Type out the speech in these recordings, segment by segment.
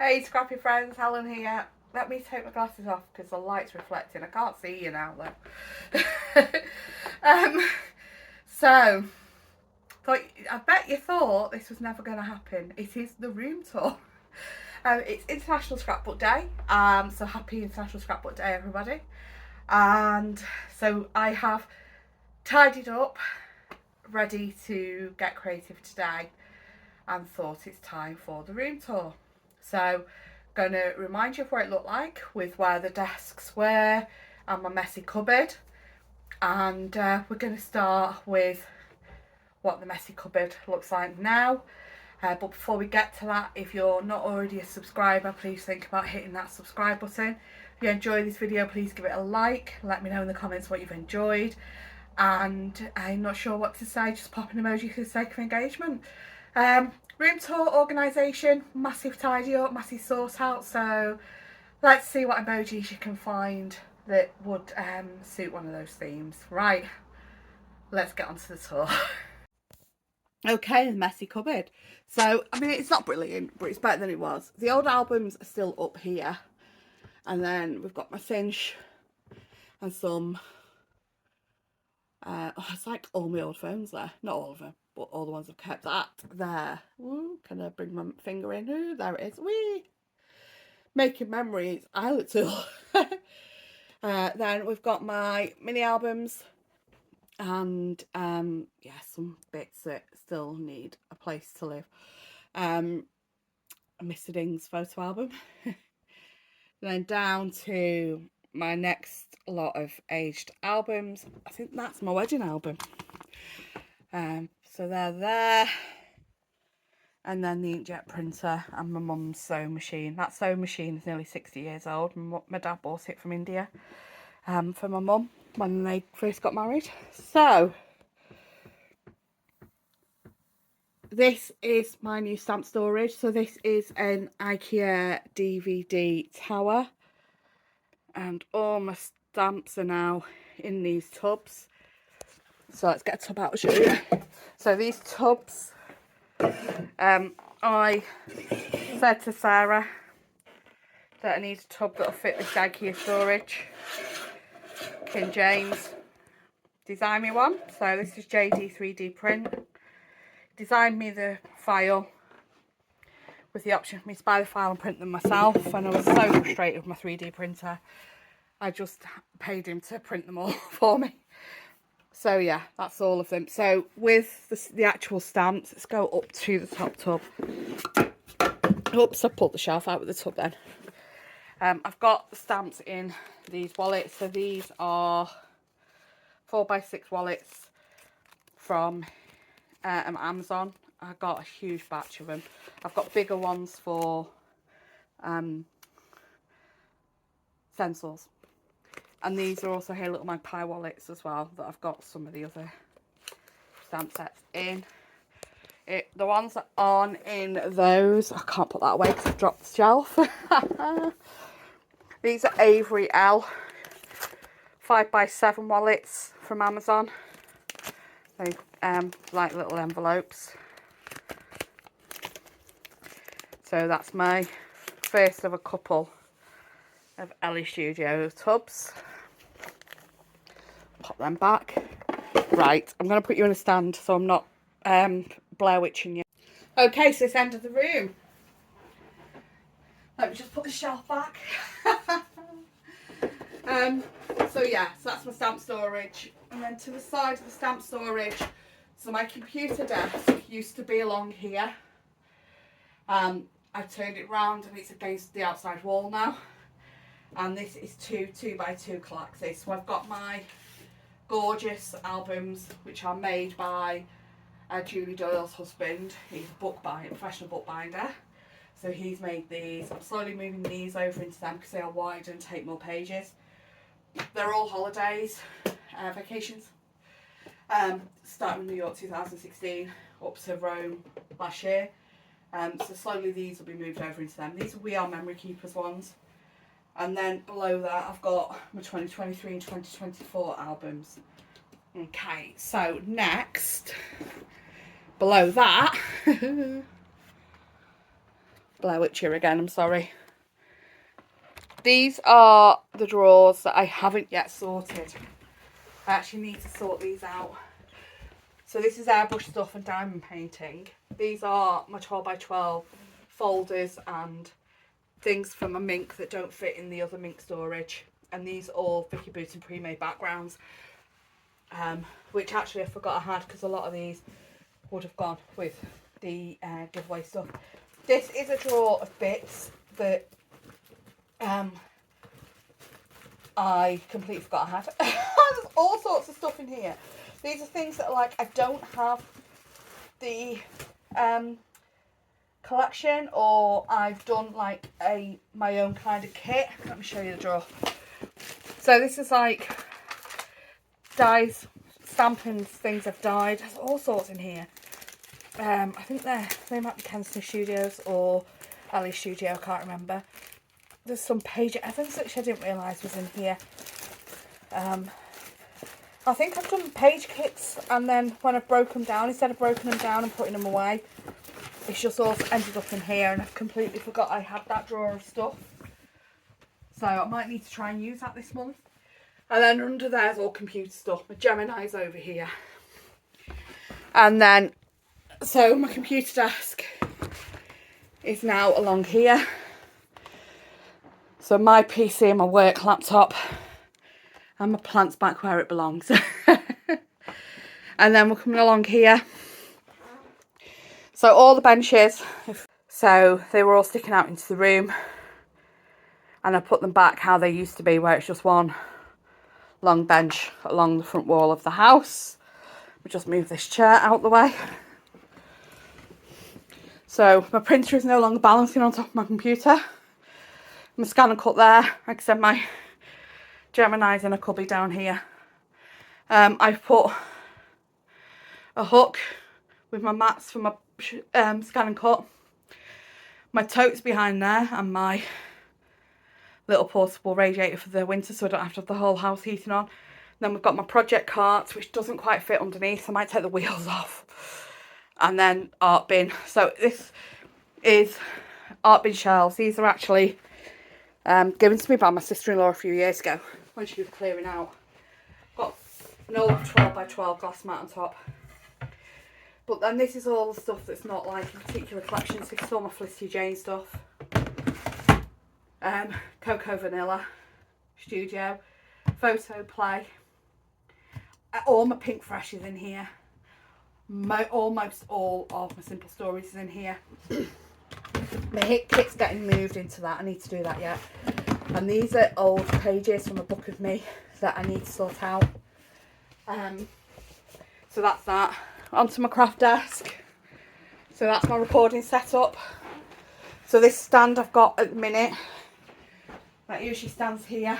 Hey scrappy friends, Helen here. Let me take my glasses off because the light's reflecting. I can't see you now though. um, so, I bet you thought this was never going to happen. It is the room tour. It's International Scrapbook Day, so happy International Scrapbook Day everybody. And so I have tidied up, ready to get creative today, and thought it's time for the room tour. So going to remind you of what it looked like with where the desks were and my messy cupboard, and we're going to start with what the messy cupboard looks like now. But before we get to that, if you're not already a subscriber, please think about hitting that subscribe button. If you enjoy this video, please give it a like. Let me know in the comments what you've enjoyed, and I'm not sure what to say, just pop an emoji for the sake of engagement. Room tour organisation, massive tidy up, massive sort out, so let's see what emojis you can find that would suit one of those themes. Right, let's get on to the tour. Okay, the messy cupboard. So, I mean, it's not brilliant, but it's better than it was. The old albums are still up here, and then we've got my cinch and some, it's like all my old phones there, not all of them, but all the ones I've kept. That there. Ooh, can I bring my finger in? Ooh, there it is. Whee! Making memories. I look too. Then we've got my mini albums, and yeah, some bits that still need a place to live. A Mr. Ding's photo album. Then down to my next lot of aged albums. I think that's my wedding album. So they're there. And then the inkjet printer and my mum's sewing machine. That sewing machine is nearly 60 years old. My dad bought it from India for my mum when they first got married. So this is my new stamp storage. So this is an IKEA DVD tower, and all my stamps are now in these tubs. So let's get a tub out and show you. So these tubs, I said to Sarah that I need a tub that'll fit this IKEA storage. King James designed me one. So this is JD 3D print. Designed me the file with the option for me to buy the file and print them myself, and I was so frustrated with my 3D printer, I just paid him to print them all for me. So yeah, that's all of them. So with the actual stamps, let's go up to the top tub. Oops, I pulled the shelf out with the tub then. I've got the stamps in these wallets. So these are 4x6 wallets from Amazon. I got a huge batch of them. I've got bigger ones for stencils. And these are also here Little Magpie wallets as well, that I've got some of the other stamp sets in. The ones that aren't in those, I can't put that away because I've dropped the shelf. These are Avery L 5x7 wallets from Amazon. They like little envelopes. So that's my first of a couple of Ellie Studio tubs. Pop them back. Right, I'm going to put you in a stand so I'm not Blair Witching you. Okay, so this end of the room. Let me just put the shelf back. So yeah, so that's my stamp storage. And then to the side of the stamp storage, so my computer desk used to be along here. I've turned it round and it's against the outside wall now. And this is two 2x2 collapses. So I've got my gorgeous albums, which are made by Julie Doyle's husband. He's a professional bookbinder. So he's made these. I'm slowly moving these over into them because they are wider and take more pages. They're all holidays, vacations. Starting in New York 2016 up to Rome last year. So slowly these will be moved over into them. These are We Are Memory Keepers ones. And then below that I've got my 2023 and 2024 albums. Okay, so next, below that, Blair Witcher again, I'm sorry. These are the drawers that I haven't yet sorted. I actually need to sort these out. So this is airbrush stuff and diamond painting. These are my 12 by 12 folders and things from a mink that don't fit in the other mink storage. And these are all Vicky Booten pre-made backgrounds. Which actually I forgot I had because a lot of these would have gone with the giveaway stuff. This is a drawer of bits that I completely forgot I had. There's all sorts of stuff in here. These are things that are like, I don't have the collection, or I've done like my own kind of kit. Let me show you the drawer. So this is like dies, stampings, things I've dyed. There's all sorts in here. I think they might be Kensington Studios or Ali Studio, I can't remember. There's some page evidence which I didn't realise was in here. I think I've done page kits, and then when I've broken them down, instead of breaking them down and putting them away, it's just all ended up in here, and I've completely forgot I had that drawer of stuff. So I might need to try and use that this month. And then under there's all computer stuff. My Gemini's over here. And then, so my computer desk is now along here. So my PC and my work laptop, and my plant's back where it belongs. And then we're coming along here. So all the benches, so they were all sticking out into the room. And I put them back how they used to be, where it's just one long bench along the front wall of the house. We just move this chair out the way. So my printer is no longer balancing on top of my computer. My scan and cut there. Like I said, my Gemini's in a cubby down here. I've put a hook with my mats for my scan and cut. My tote's behind there, and my little portable radiator for the winter, so I don't have to have the whole house heating on. Then we've got my project cart, which doesn't quite fit underneath, so I might take the wheels off. And then art bin. So this is art bin shelves. These are actually given to me by my sister-in-law a few years ago when she was clearing out. Got an old 12 by 12 glass mat on top. But then this is all the stuff that's not like a particular collection. So this is all my Felicity Jane stuff. Cocoa Vanilla Studio, Photo Play, all my Pink Fresh is in here. Almost all of my Simple Stories is in here. My hit kit's getting moved into that. I need to do that yet. And these are old pages from a book of me that I need to sort out. So that's that. Onto my craft desk. So that's my recording setup. So this stand I've got at the minute, that usually stands here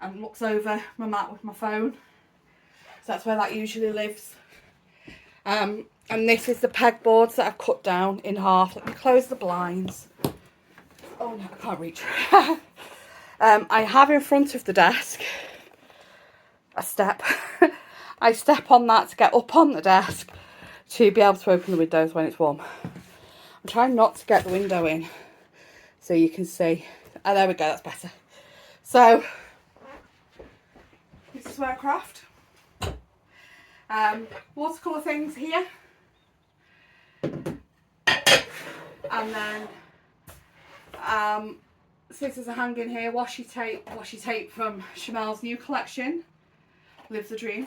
and looks over my mat with my phone. So that's where that usually lives. And this is the pegboards that I've cut down in half. Let me close the blinds. Oh no, I can't reach. I have in front of the desk a step. I step on that to get up on the desk to be able to open the windows when it's warm. I'm trying not to get the window in so you can see. Oh, there we go, that's better. So, this is where I craft. Watercolour things here. And then scissors are hanging here. Washi tape from Chamel's new collection, Live the Dream.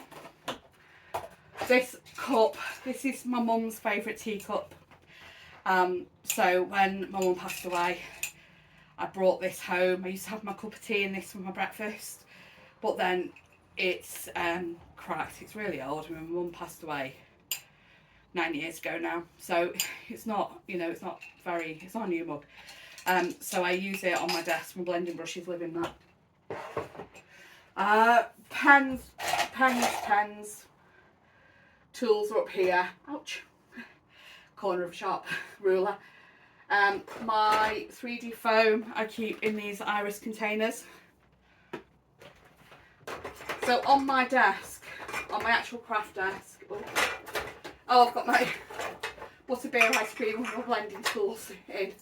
This cup, this is my mum's favourite teacup. So when my mum passed away, I brought this home. I used to have my cup of tea in this for my breakfast, but then it's cracked. It's really old. I mean, my mum passed away 9 years ago now, so it's not, you know, it's not a new mug. So I use it on my desk. My blending brushes live in that. Pens. Tools are up here. Ouch. Corner of a shop. Ruler. My 3D foam I keep in these iris containers. So on my desk, on my actual craft desk, oh I've got my butterbeer ice cream with my blending tools in.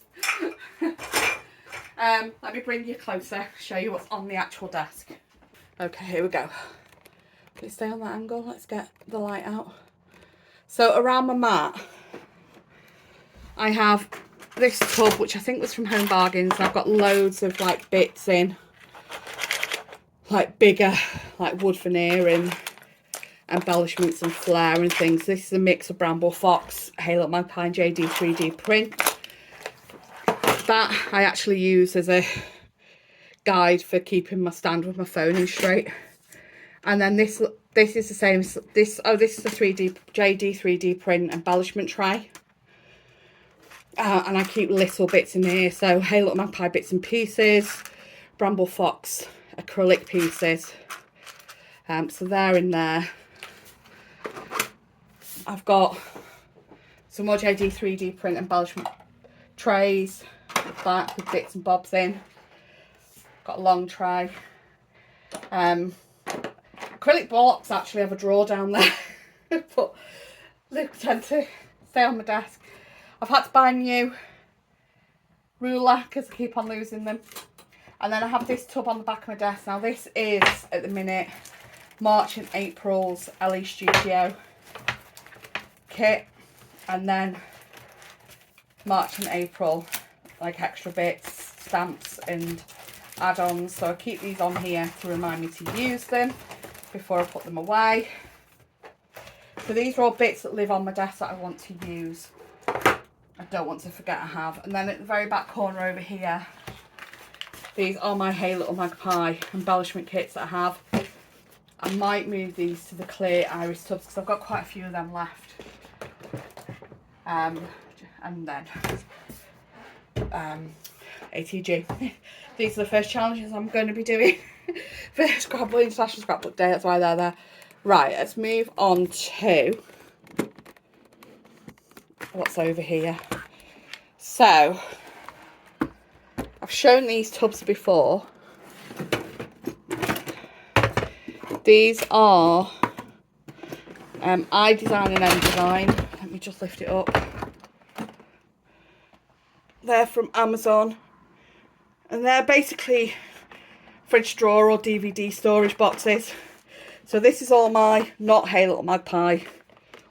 Let me bring you closer, show you what's on the actual desk. Okay, here we go. Please stay on that angle. Let's get the light out. So around my mat, I have this tub, which I think was from Home Bargains. I've got loads of like bits in, like bigger, like wood veneering, embellishments and flair and things. This is a mix of Bramble Fox, Little Magpie and JD 3D print. That I actually use as a guide for keeping my stand with my phone in straight. And then this is the same. This is the JD 3D print embellishment tray. And I keep little bits in here. So Little Magpie bits and pieces, Bramble Fox acrylic pieces. So they're in there. I've got some more JD 3D print embellishment trays back with bits and bobs in. Got a long tray. Acrylic blocks actually have a drawer down there, but they tend to stay on my desk. I've had to buy a new ruler because I keep on losing them. And then I have this tub on the back of my desk. Now this is, at the minute, March and April's LE Studio kit. And then March and April, like extra bits, stamps and add-ons. So I keep these on here to remind me to use them before I put them away. So these are all bits that live on my desk that I want to use. I don't want to forget I have. And then at the very back corner over here, these are my Hey Little Magpie embellishment kits that I have. I might move these to the clear iris tubs because I've got quite a few of them left. And then ATG. These are the first challenges I'm going to be doing for International Scrapbook Day. That's why they're there. Right, let's move on to what's over here. So I've shown these tubs before. These are I Design and M Design. Let me just lift it up. They're from Amazon, and they're basically fridge drawer or DVD storage boxes. So this is all my not Hey Little Magpie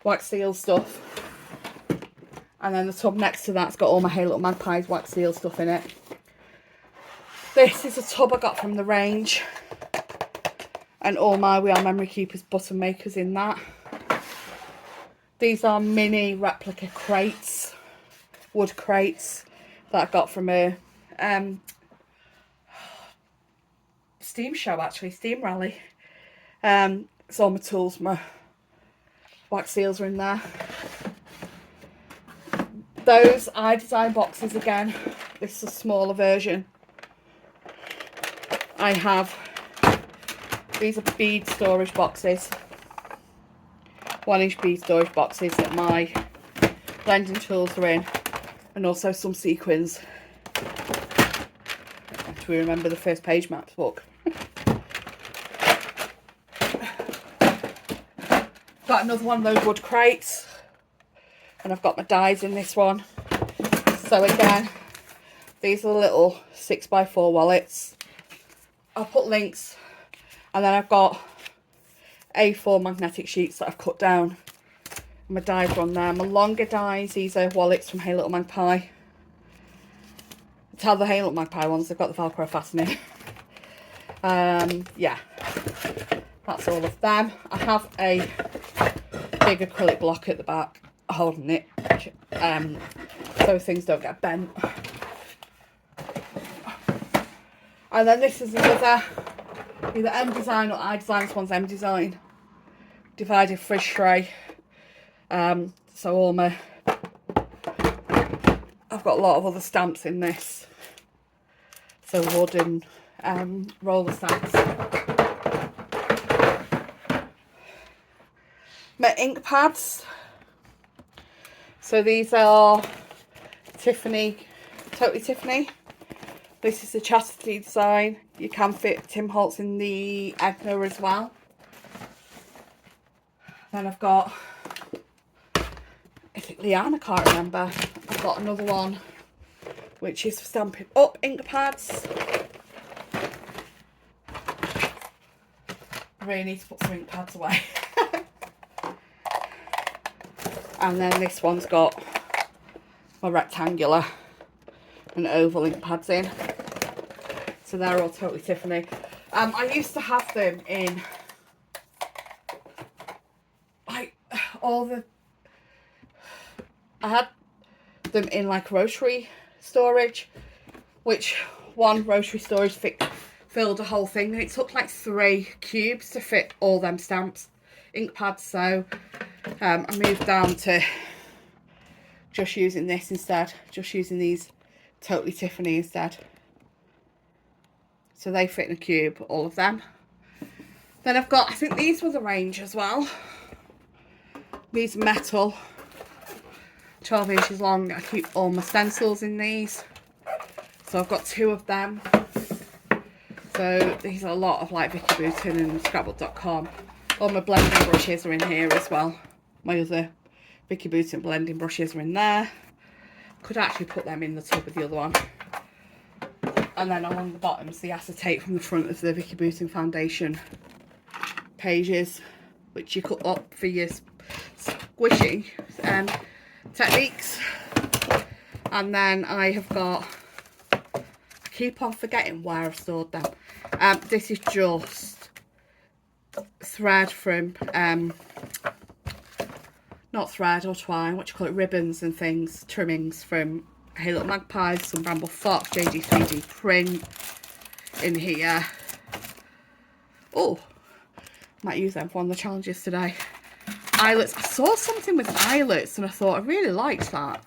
wax seal stuff, and then the tub next to that's got all my Hey Little Magpie's wax seal stuff in it. This is a tub I got from the range, and all my We Are Memory Keepers button makers in that. These are mini replica crates, wood crates that I got from a steam show, actually, steam rally. It's all my tools, my wax seals are in there. Those I Design boxes again, this is a smaller version. I have, these are bead storage boxes, 1-inch bead storage boxes that my blending tools are in, and also some sequins. Do we remember the first page maps book? Got another one of those wood crates, and I've got my dies in this one. So again, these are the little 6x4 wallets. I'll put links, and then I've got A4 magnetic sheets that I've cut down. My dies are on there. My longer dies, these are wallets from Hey Little Magpie. Tell the Hey Little Magpie ones, they've got the Velcro fastening. Yeah, that's all of them. I have a big acrylic block at the back holding it, so things don't get bent. And then this is another, either M Design or I Design. This one's M Design. Divided fridge tray. So all my, I've got a lot of other stamps in this. So wood and roller stamps. My ink pads. So these are Tiffany, Totally Tiffany. This is the Chastity design. You can fit Tim Holtz in the Edna as well. Then I've got, if it Leanne, I can't remember. I've got another one which is for Stampin' Up ink pads. I really need to put some ink pads away. And then this one's got my rectangular and oval ink pads in. So they're all totally Tiffany. I used to have them in like I had them in like rotary storage, which one rotary storage filled a whole thing, and it took like 3 cubes to fit all them stamps, ink pads. So I moved down to just using this instead, just using these Totally Tiffany instead. So they fit in a cube, all of them. Then I've got, I think these were the range as well. These are metal, 12 inches long. I keep all my stencils in these. So I've got 2 of them. So these are a lot of like Vicky Boutin and scrapbook.com. All my blending brushes are in here as well. My other Vicky Boutin blending brushes are in there. Could actually put them in the tub of the other one. And then along the bottoms, the acetate from the front of the Vicky Boutin foundation pages, which you cut up for your squishy techniques. And then I have got, I keep on forgetting where I've stored them. This is just thread from, not thread or twine, what do you call it, ribbons and things, trimmings from Hey Little Magpie, some Bramble Fox, JG3D print in here. Oh, might use them for one of the challenges today. Eyelets. I saw something with eyelets and I thought I really liked that.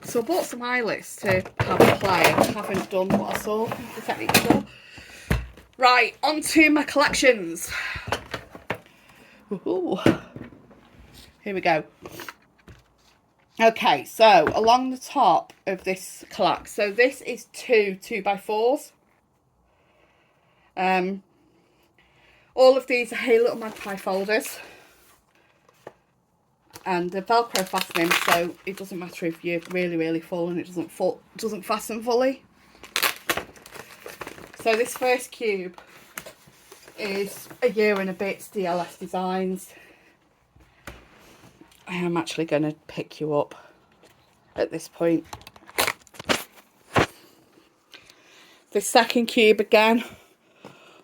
So I bought some eyelets to have a play. I haven't done what I saw the technique for. Right, on to my collections. Ooh. Here we go. Okay, so along the top of this collage, so this is 2 2x4s. All of these are Hey Little Magpie folders, and they're Velcro fastening, so it doesn't matter if you're really full and it doesn't fasten fully. So this first cube is a year and a bit's DLS Designs. I am actually going to pick you up at this point. The second cube again,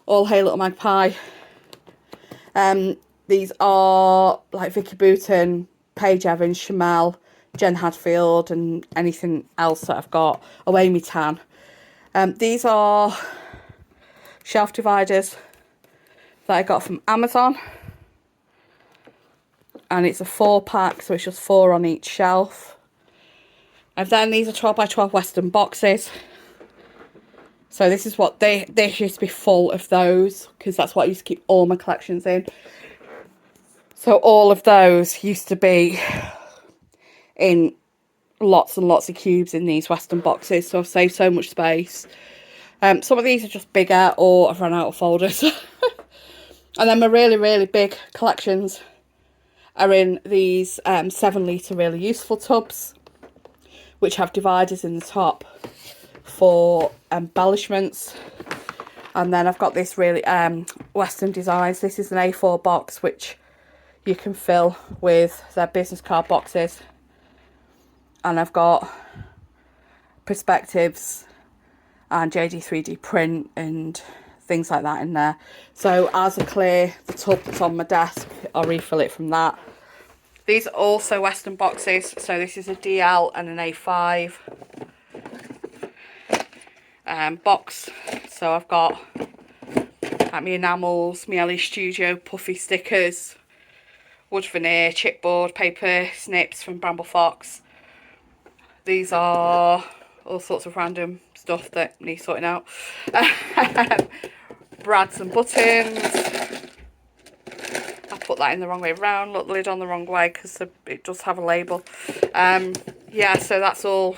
all Hey Little Magpie. These are like Vicky Boutin, Paige Evans, Chamel, Jen Hadfield, and anything else that I've got. Oh, Amy Tan. These are shelf dividers that I got from Amazon. And it's a 4-pack, so it's just 4 on each shelf. And then these are 12x12 Weston Boxes. So this is what they used to be full of those, because that's what I used to keep all my collections in. So all of those used to be in lots and lots of cubes in these Weston Boxes, so I've saved so much space. Some of these are just bigger, or I've run out of folders. And then my really big collections are in these 7-litre really useful tubs, which have dividers in the top for embellishments. And then I've got this really Western Designs. This is an A4 box which you can fill with their business card boxes. And I've got perspectives and JD3D print and things like that in there. So as I clear the tub that's on my desk, I'll refill it from that. These are also Weston Boxes. So this is a DL and an A5 box. So I've got my enamels, my Ellie Studio puffy stickers, wood veneer, chipboard, paper snips from Bramble Fox. These are all sorts of random stuff that needs sorting out. Brads and buttons. I put that in the wrong way around. Look, the lid on the wrong way because it does have a label. Yeah, so that's all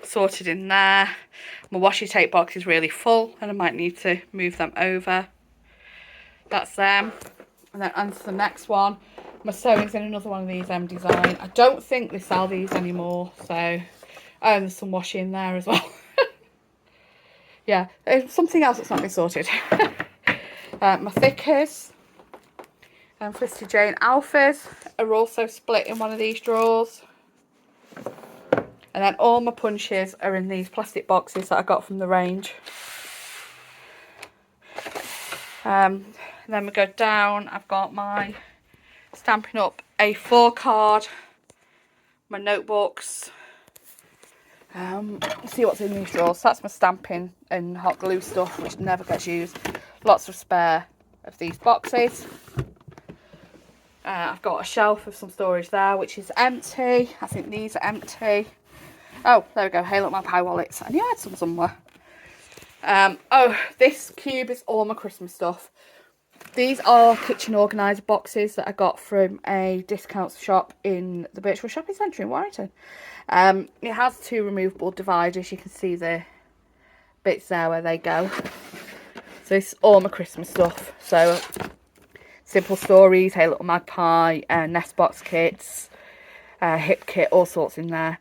sorted in there. My washi tape box is really full and I might need to move them over. That's them. And then onto the next one. My sewing's in another one of these design. I don't think they sell these anymore, so and there's some washi in there as well. Yeah, there's something else that's not been sorted. My thickers and Felicity Jane Alphas are also split in one of these drawers. And then all my punches are in these plastic boxes that I got from the range. And then we go down, I've got my Stampin' Up! A4 card, my notebooks. Let's see what's in these drawers. So that's my stamping and hot glue stuff, which never gets used. Lots of spare of these boxes. I've got a shelf of some storage there, which is empty. I think these are empty. Oh, there we go. Hey, look, my pie wallets. I knew I had some somewhere. Oh, this cube is all my Christmas stuff. These are kitchen organiser boxes that I got from a discount shop in the Birchwood Shopping Centre in Warrington. It has 2 removable dividers. You can see the bits there where they go. So it's all my Christmas stuff. So Simple Stories, Hey Little Magpie, Nest Box kits, hip kit, all sorts in there.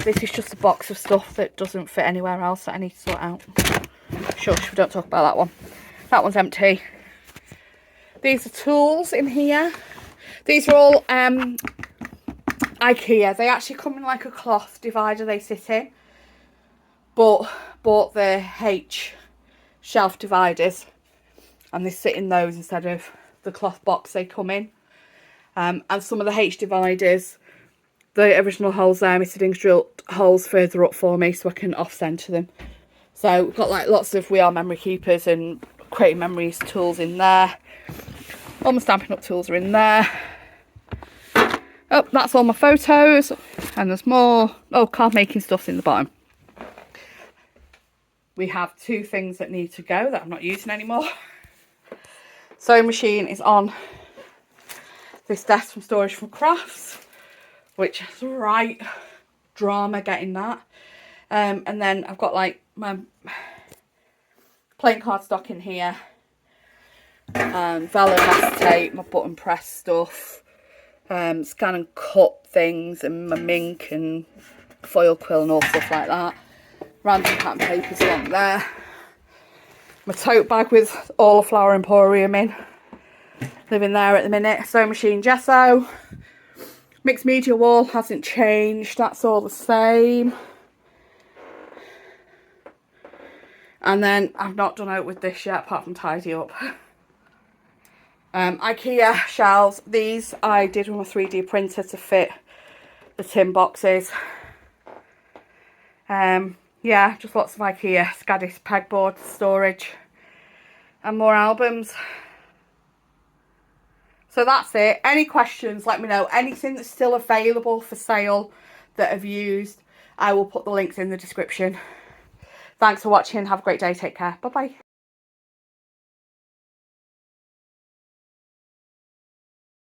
This is just a box of stuff that doesn't fit anywhere else that I need to sort out. Shush, we don't talk about that one. That one's empty. These are tools in here. These are all IKEA. They actually come in like a cloth divider they sit in. But bought the H shelf dividers. And they sit in those instead of the cloth box they come in. And some of the H dividers, the original holes there, Mr. Ding's drilled holes further up for me so I can off-centre them. So we've got like lots of We Are Memory Keepers and Creating Memories tools in there. All my Stampin' Up! Tools are in there. Oh, that's all my photos. And there's more. Oh, card making stuff's in the bottom. We have 2 things that need to go that I'm not using anymore. Sewing machine is on this desk from Storage from Crafts, which is right drama getting that. And then I've got like my plain cardstock in here, vellum acetate, my button press stuff, scan and cut things, and my mink and foil quill and all stuff like that. Random pattern papers along there. My tote bag with all the Flower Emporium in, living there at the minute. Sewing machine gesso. Mixed media wall hasn't changed, that's all the same. And then I've not done out with this yet apart from tidy up. IKEA shelves. These I did with my 3D printer to fit the tin boxes. Yeah, just lots of IKEA Scadis pegboard storage and more albums. So that's it. Any questions, let me know. Anything that's still available for sale that I've used, I will put the links in the description. Thanks for watching. Have a great day. Take care. Bye-bye.